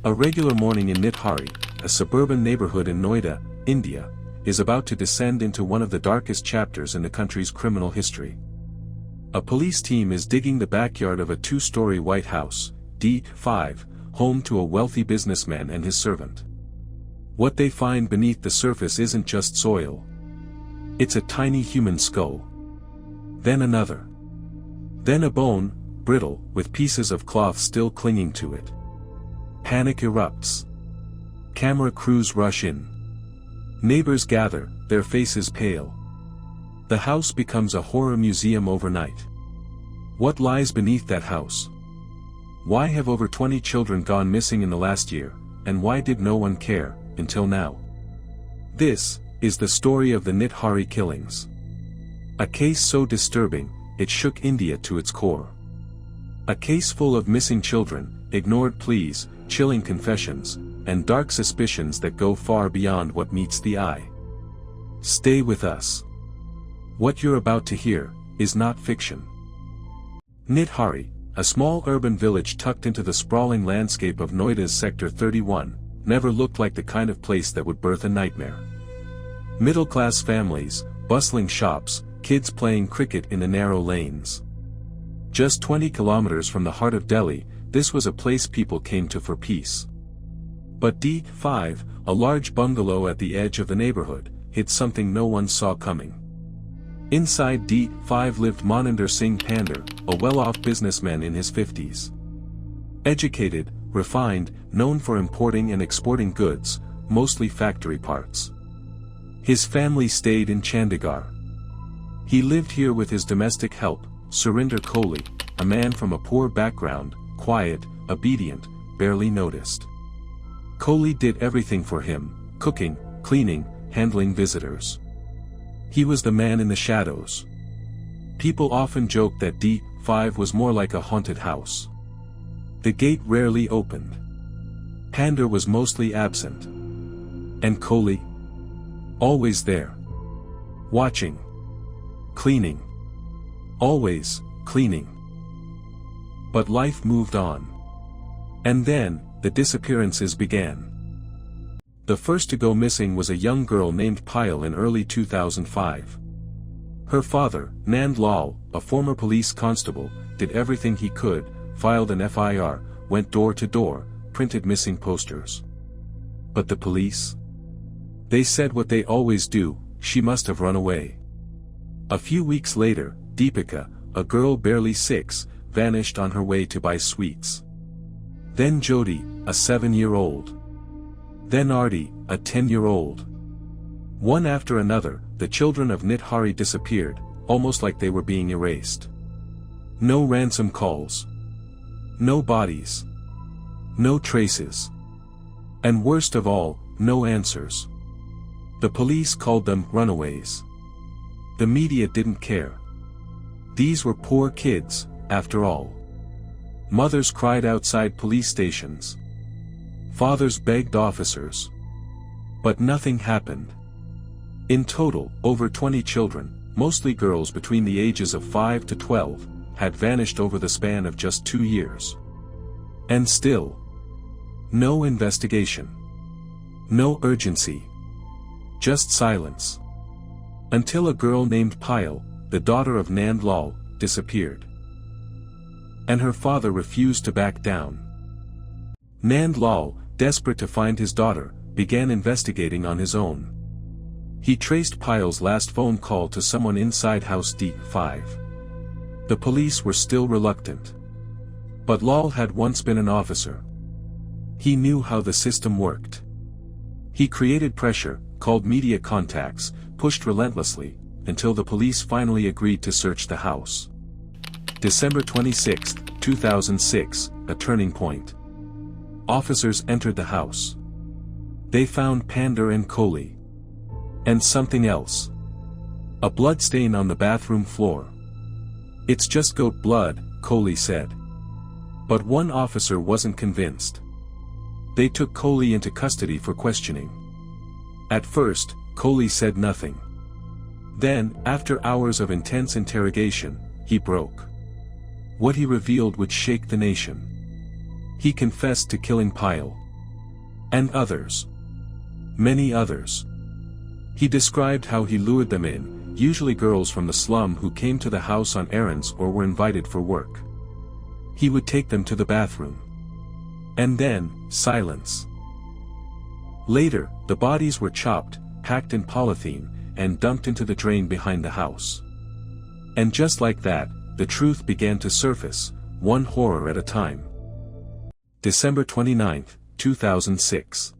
A regular morning in Nithari, a suburban neighborhood in Noida, India, is about to descend into one of the darkest chapters in the country's criminal history. A police team is digging the backyard of a two-story white house, D5, home to a wealthy businessman and his servant. What they find beneath the surface isn't just soil. It's a tiny human skull. Then another. Then a bone, brittle, with pieces of cloth still clinging to it. Panic erupts. Camera crews rush in. Neighbors gather, their faces pale. The house becomes a horror museum overnight. What lies beneath that house? Why have over 20 children gone missing in the last year, and why did no one care, until now? This is the story of the Nithari killings. A case so disturbing, it shook India to its core. A case full of missing children, ignored pleas, chilling confessions, and dark suspicions that go far beyond what meets the eye. Stay with us. What you're about to hear is not fiction. Nithari, a small urban village tucked into the sprawling landscape of Noida's Sector 31, never looked like the kind of place that would birth a nightmare. Middle-class families, bustling shops, kids playing cricket in the narrow lanes. Just 20 kilometers from the heart of Delhi, this was a place people came to for peace. But D5, a large bungalow at the edge of the neighborhood, hid something no one saw coming. Inside D5 lived Maninder Singh Pander, a well-off businessman in his 50s. Educated, refined, known for importing and exporting goods, mostly factory parts. His family stayed in Chandigarh. He lived here with his domestic help, Surinder Kohli, a man from a poor background, quiet, obedient, barely noticed. Kohli did everything for him, cooking, cleaning, handling visitors. He was the man in the shadows. People often joked that D5 was more like a haunted house. The gate rarely opened. Pander was mostly absent. And Kohli? Always there. Watching. Cleaning. Always, cleaning. But life moved on. And then, the disappearances began. The first to go missing was a young girl named Payal in early 2005. Her father, Nand Lal, a former police constable, did everything he could, filed an FIR, went door to door, printed missing posters. But the police? They said what they always do, she must have run away. A few weeks later, Deepika, a girl barely 6, vanished on her way to buy sweets. Then Jyoti, a 7-year-old. Then Arti, a 10-year-old. One after another, the children of Nithari disappeared, almost like they were being erased. No ransom calls. No bodies. No traces. And worst of all, no answers. The police called them runaways. The media didn't care. These were poor kids, after all. Mothers cried outside police stations. Fathers begged officers. But nothing happened. In total, over 20 children, mostly girls between the ages of 5 to 12, had vanished over the span of just 2 years. And still, no investigation. No urgency. Just silence. Until a girl named Payal, the daughter of Nand Lal, disappeared. And her father refused to back down. Nand Lal, desperate to find his daughter, began investigating on his own. He traced Payal's last phone call to someone inside House D5. The police were still reluctant. But Lal had once been an officer. He knew how the system worked. He created pressure, called media contacts, pushed relentlessly, until the police finally agreed to search the house. December 26, 2006, a turning point. Officers entered the house. They found Pander and Kohli. And something else. A blood stain on the bathroom floor. It's just goat blood, Kohli said. But one officer wasn't convinced. They took Kohli into custody for questioning. At first, Kohli said nothing. Then, after hours of intense interrogation, he broke. What he revealed would shake the nation. He confessed to killing Payal. And others. Many others. He described how he lured them in, usually girls from the slum who came to the house on errands or were invited for work. He would take them to the bathroom. And then, silence. Later, the bodies were chopped, packed in polythene, and dumped into the drain behind the house. And just like that, the truth began to surface, one horror at a time. December 29, 2006.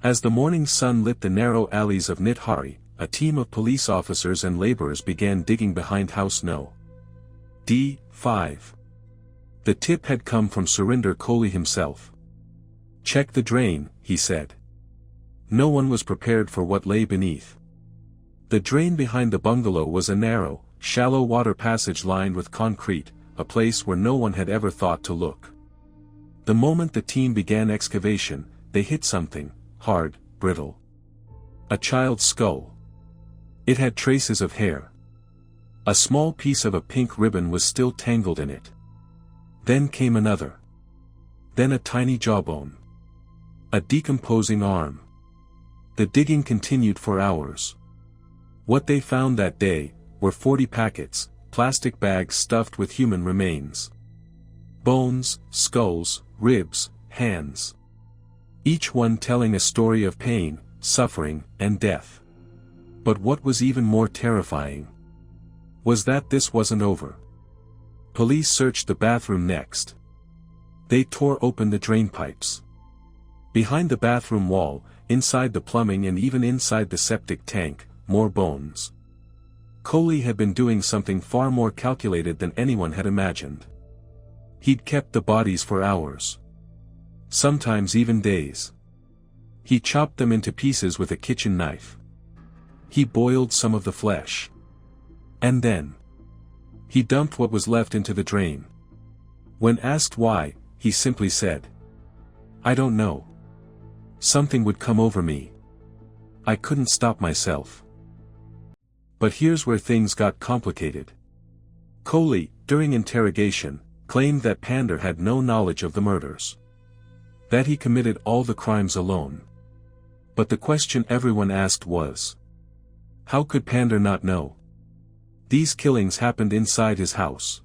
As the morning sun lit the narrow alleys of Nithari, a team of police officers and laborers began digging behind House No. D5. The tip had come from Surinder Kohli himself. "Check the drain," he said. No one was prepared for what lay beneath. The drain behind the bungalow was a narrow, shallow water passage lined with concrete, a place where no one had ever thought to look. The moment the team began excavation, they hit something, hard, brittle. A child's skull. It had traces of hair. A small piece of a pink ribbon was still tangled in it. Then came another. Then a tiny jawbone. A decomposing arm. The digging continued for hours. What they found that day were 40 packets, plastic bags stuffed with human remains. Bones, skulls, ribs, hands. Each one telling a story of pain, suffering, and death. But what was even more terrifying was that this wasn't over. Police searched the bathroom next. They tore open the drain pipes. Behind the bathroom wall, inside the plumbing and even inside the septic tank, more bones. Kohli had been doing something far more calculated than anyone had imagined. He'd kept the bodies for hours. Sometimes even days. He chopped them into pieces with a kitchen knife. He boiled some of the flesh. And then he dumped what was left into the drain. When asked why, he simply said, "I don't know. Something would come over me. I couldn't stop myself." But here's where things got complicated. Kohli, during interrogation, claimed that Pander had no knowledge of the murders. That he committed all the crimes alone. But the question everyone asked was, how could Pander not know? These killings happened inside his house.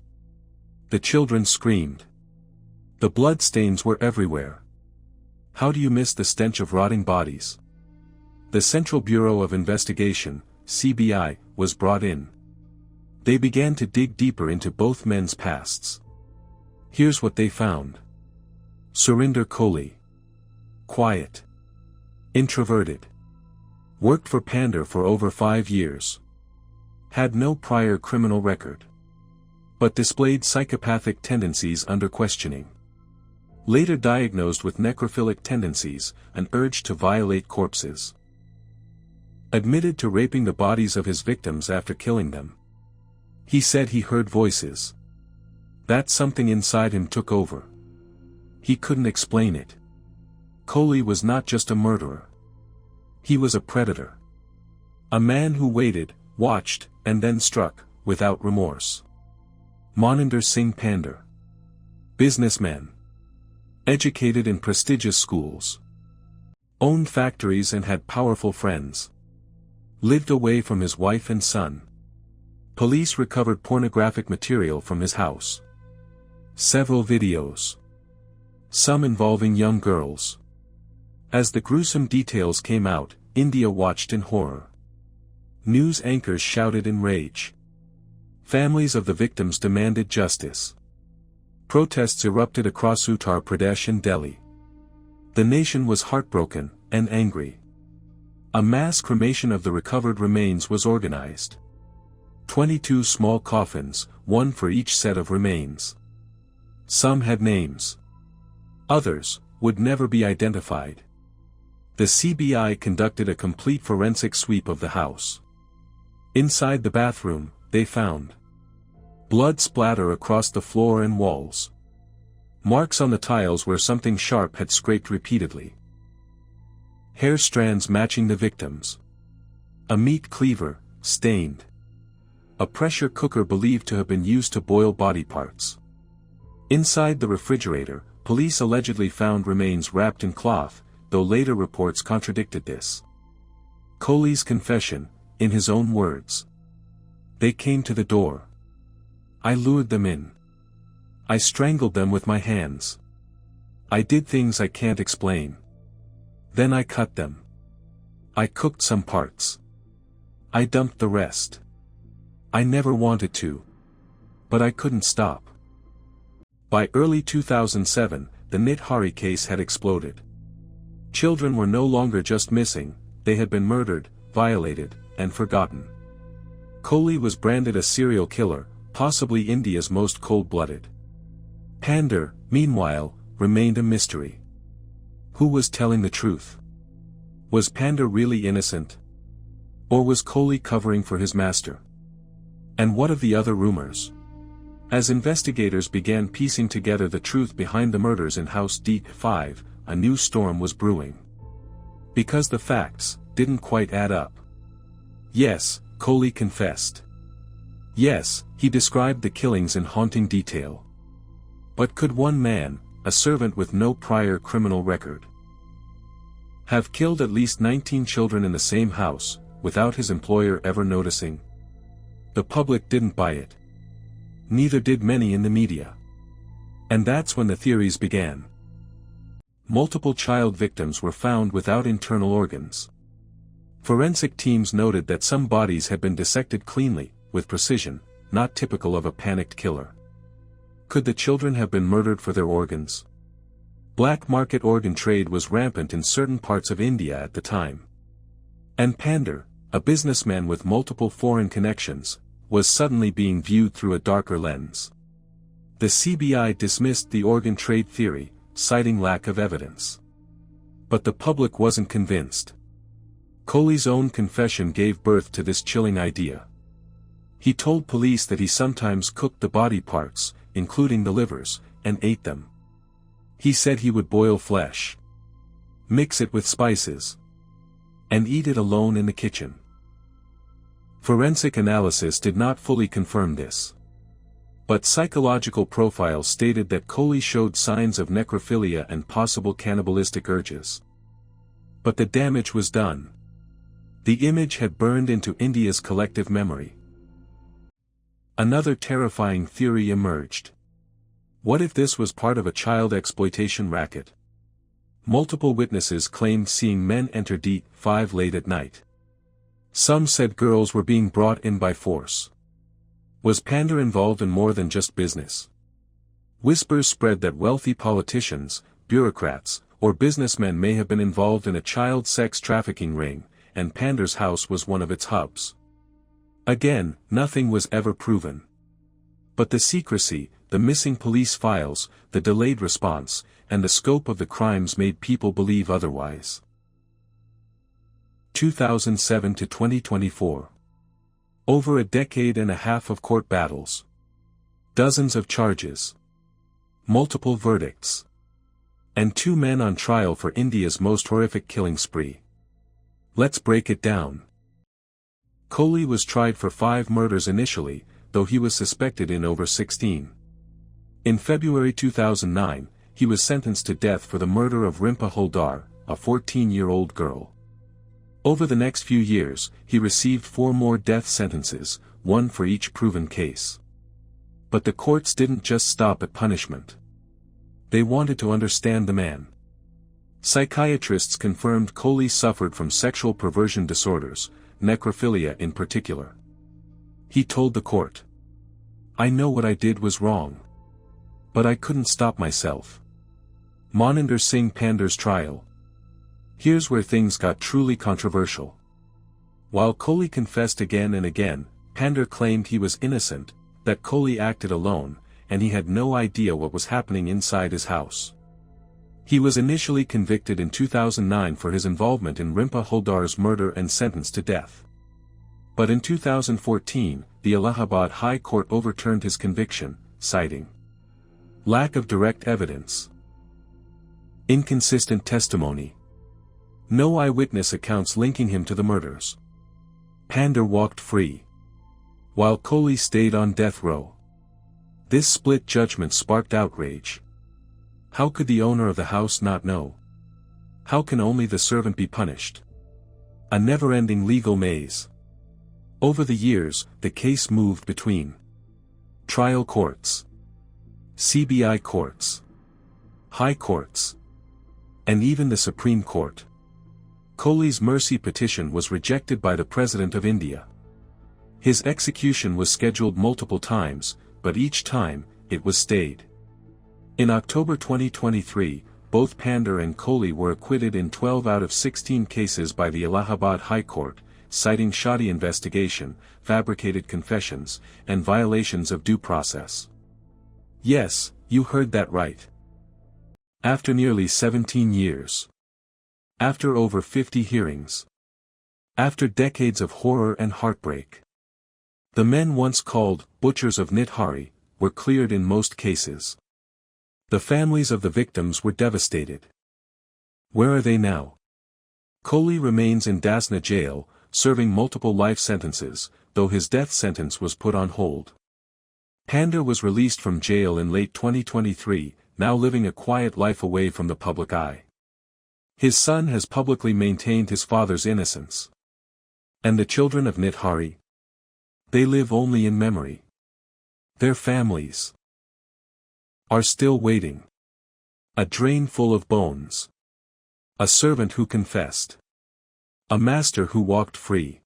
The children screamed. The bloodstains were everywhere. How do you miss the stench of rotting bodies? The Central Bureau of Investigation, CBI, was brought in. They began to dig deeper into both men's pasts. Here's what they found. Surinder Kohli. Quiet. Introverted. Worked for Pander for over 5 years. Had no prior criminal record. But displayed psychopathic tendencies under questioning. Later diagnosed with necrophilic tendencies, an urge to violate corpses. Admitted to raping the bodies of his victims after killing them. He said he heard voices. That something inside him took over. He couldn't explain it. Kohli was not just a murderer. He was a predator. A man who waited, watched, and then struck, without remorse. Maninder Singh Pander. Businessman. Educated in prestigious schools. Owned factories and had powerful friends. Lived away from his wife and son. Police recovered pornographic material from his house. Several videos. Some involving young girls. As the gruesome details came out, India watched in horror. News anchors shouted in rage. Families of the victims demanded justice. Protests erupted across Uttar Pradesh and Delhi. The nation was heartbroken and angry. A mass cremation of the recovered remains was organized. 22 small coffins, one for each set of remains. Some had names. Others would never be identified. The CBI conducted a complete forensic sweep of the house. Inside the bathroom, they found blood splatter across the floor and walls. Marks on the tiles where something sharp had scraped repeatedly. Hair strands matching the victims. A meat cleaver, stained. A pressure cooker believed to have been used to boil body parts. Inside the refrigerator, police allegedly found remains wrapped in cloth, though later reports contradicted this. Kohli's confession, in his own words. They came to the door. I lured them in. I strangled them with my hands. I did things I can't explain. Then I cut them. I cooked some parts. I dumped the rest. I never wanted to. But I couldn't stop. By early 2007, the Nithari case had exploded. Children were no longer just missing, they had been murdered, violated, and forgotten. Kohli was branded a serial killer, possibly India's most cold-blooded. Pander, meanwhile, remained a mystery. Who was telling the truth? Was Pander really innocent? Or was Kohli covering for his master? And what of the other rumors? As investigators began piecing together the truth behind the murders in House D5, a new storm was brewing. Because the facts didn't quite add up. Yes, Kohli confessed. Yes, he described the killings in haunting detail. But could one man, a servant with no prior criminal record, have killed at least 19 children in the same house, without his employer ever noticing? The public didn't buy it. Neither did many in the media. And that's when the theories began. Multiple child victims were found without internal organs. Forensic teams noted that some bodies had been dissected cleanly, with precision, not typical of a panicked killer. Could the children have been murdered for their organs? Black market organ trade was rampant in certain parts of India at the time. And Pander, a businessman with multiple foreign connections, was suddenly being viewed through a darker lens. The CBI dismissed the organ trade theory, citing lack of evidence. But the public wasn't convinced. Kohli's own confession gave birth to this chilling idea. He told police that he sometimes cooked the body parts, including the livers, and ate them. He said he would boil flesh, mix it with spices, and eat it alone in the kitchen. Forensic analysis did not fully confirm this. But psychological profiles stated that Kohli showed signs of necrophilia and possible cannibalistic urges. But the damage was done. The image had burned into India's collective memory. Another terrifying theory emerged. What if this was part of a child exploitation racket? Multiple witnesses claimed seeing men enter D5 late at night. Some said girls were being brought in by force. Was Pander involved in more than just business? Whispers spread that wealthy politicians, bureaucrats, or businessmen may have been involved in a child sex trafficking ring, and Pander's house was one of its hubs. Again, nothing was ever proven. But the secrecy, the missing police files, the delayed response, and the scope of the crimes made people believe otherwise. 2007 to 2024. Over a decade and a half of court battles. Dozens of charges. Multiple verdicts. And 2 men on trial for India's most horrific killing spree. Let's break it down. Kohli was tried for 5 murders initially, though he was suspected in over 16. In February 2009, he was sentenced to death for the murder of Rimpa Holdar, a 14-year-old girl. Over the next few years, he received 4 more death sentences, 1 for each proven case. But the courts didn't just stop at punishment. They wanted to understand the man. Psychiatrists confirmed Kohli suffered from sexual perversion disorders, necrophilia in particular. He told the court, "I know what I did was wrong. But I couldn't stop myself." Maninder Singh Pander's trial. Here's where things got truly controversial. While Kohli confessed again and again, Pander claimed he was innocent, that Kohli acted alone, and he had no idea what was happening inside his house. He was initially convicted in 2009 for his involvement in Rimpa Holdar's murder and sentenced to death. But in 2014, the Allahabad High Court overturned his conviction, citing lack of direct evidence, inconsistent testimony, no eyewitness accounts linking him to the murders. Pander walked free, while Kohli stayed on death row. This split judgment sparked outrage. How could the owner of the house not know? How can only the servant be punished? A never-ending legal maze. Over the years, the case moved between trial courts, CBI courts, high courts, and even the Supreme Court. Kohli's mercy petition was rejected by the President of India. His execution was scheduled multiple times, but each time, it was stayed. In October 2023, both Pandar and Kohli were acquitted in 12 out of 16 cases by the Allahabad High Court, citing shoddy investigation, fabricated confessions, and violations of due process. Yes, you heard that right. After nearly 17 years. After over 50 hearings. After decades of horror and heartbreak. The men once called butchers of Nithari were cleared in most cases. The families of the victims were devastated. Where are they now? Kohli remains in Dasna jail, serving multiple life sentences, though his death sentence was put on hold. Pandar was released from jail in late 2023, now living a quiet life away from the public eye. His son has publicly maintained his father's innocence. And the children of Nithari? They live only in memory. Their families are still waiting. A drain full of bones. A servant who confessed. A master who walked free.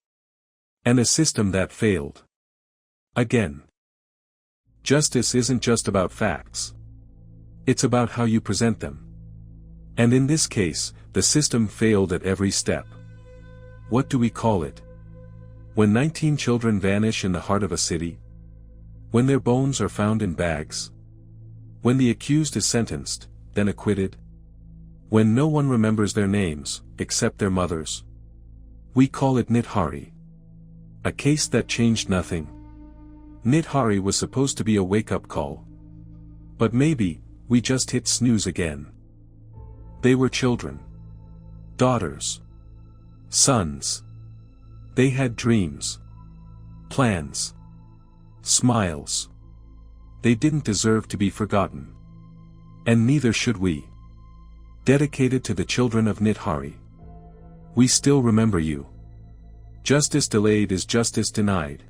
And a system that failed. Again. Justice isn't just about facts. It's about how you present them. And in this case, the system failed at every step. What do we call it? When 19 children vanish in the heart of a city? When their bones are found in bags? When the accused is sentenced, then acquitted? When no one remembers their names, except their mothers? We call it Nithari. A case that changed nothing. Nithari was supposed to be a wake-up call. But maybe, we just hit snooze again. They were children. Daughters. Sons. They had dreams. Plans. Smiles. They didn't deserve to be forgotten. And neither should we. Dedicated to the children of Nithari. We still remember you. Justice delayed is justice denied.